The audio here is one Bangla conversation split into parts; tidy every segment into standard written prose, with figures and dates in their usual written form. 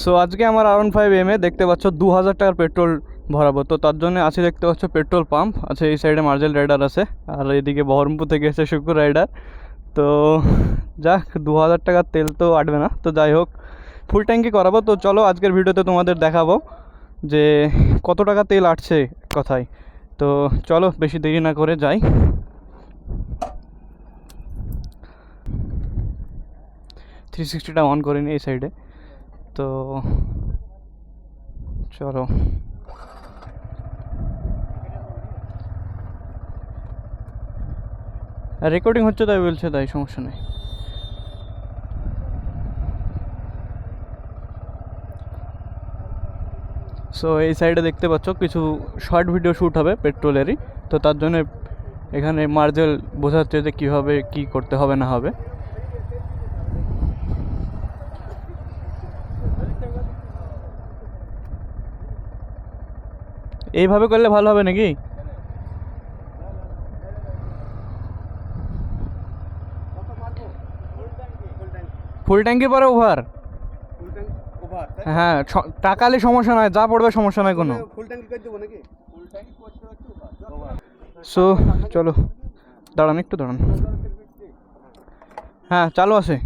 সো আজকে আমার R15 দেখতে পাচ্ছ 2000 টাকার পেট্রোল ভরাবো, তো তার জন্য আছে দেখতে পাচ্ছ পেট্রোল পাম্প আছে, এই সাইডে মার্জেল রাইডার আছে, আর এইদিকে বহরমপুর থেকে এসে শুকুর রাইডার। তো যাক 2000 টাকার তেল তো আটবে না, তো যাই হোক ফুল ট্যাঙ্কি করাবো। তো চলো আজকের ভিডিওতে তোমাদের দেখাবো যে কত টাকা তেল আটছে কথায়। তো চলো বেশি দেরি না করে যাই। থ্রি সিক্সটিটা অন করে নিই এই সাইডে। তো চলো রেকর্ডিং হচ্ছে তাই বলছে, তাই সমস্যা নেই। সো এই সাইডে দেখতে পাচ্ছ কিছু শর্ট ভিডিও শ্যুট হবে পেট্রোলেরই, তো তার জন্য এখানে মার্জেল বোঝাচ্ছে যে কীভাবে কী করতে হবে না হবে। এইভাবে করলে ভালো হবে নাকি? ফুল ট্যাঙ্কি পরে ওভার? হ্যাঁ টাকালে সমস্যা নয়, যা পড়বে সমস্যা নয় কোনো। সো চলো দাঁড়ান, একটু দাঁড়ান। হ্যাঁ চালু আছে।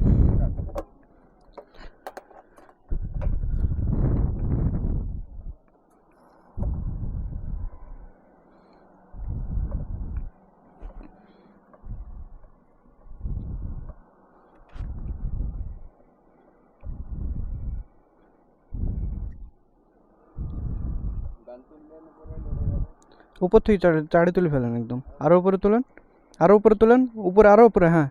উপর থেকে চাড়ে তুলে ফেলেন একদম, আরও উপরে তুলেন, আরও উপরে তুলেন, উপরে আরও উপরে। হ্যাঁ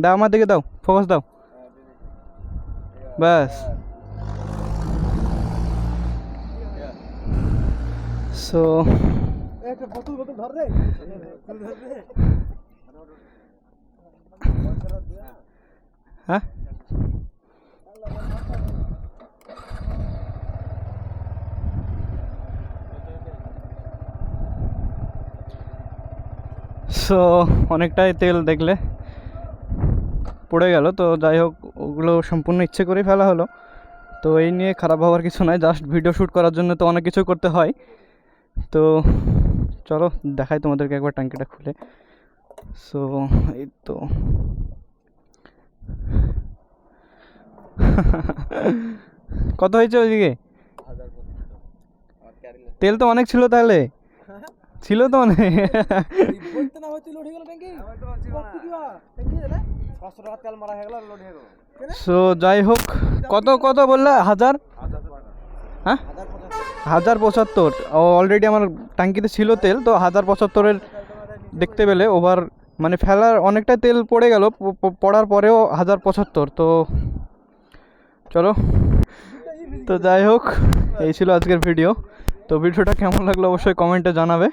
দাও আমার দিকে, দাও ফোকাস দাও, ব্যাস। সো হ্যাঁ সো অনেকটাই তেল দেখলে পড়ে গেল। তো যাই হোক ওগুলো সম্পূর্ণ ইচ্ছে করেই ফেলা হলো, তো এই নিয়ে খারাপ হওয়ার কিছু নয়, জাস্ট ভিডিও শ্যুট করার জন্য তো অনেক কিছু করতে হয়। তো চলো দেখাই তোমাদেরকে একবার ট্যাঙ্কিটা খুলে। সো এই তো কত হয়েছে ওইদিকে? তেল তো অনেক ছিল তাহলে, ছিল তো অনেক। সো যাই হোক কত কত বললে? 1000? হ্যাঁ 1075 অলরেডি আমার ট্যাঙ্কিতে ছিল তেল, তো 1075-এর দেখতে পেলে ওভার মানে ফেলার অনেকটা তেল পড়ে গেল, পড়ার পরেও 1075। তো চলো, তো যাই হোক এই ছিল আজকের ভিডিও। তো ভিডিওটা কেমন লাগলো অবশ্যই কমেন্টে জানাবে।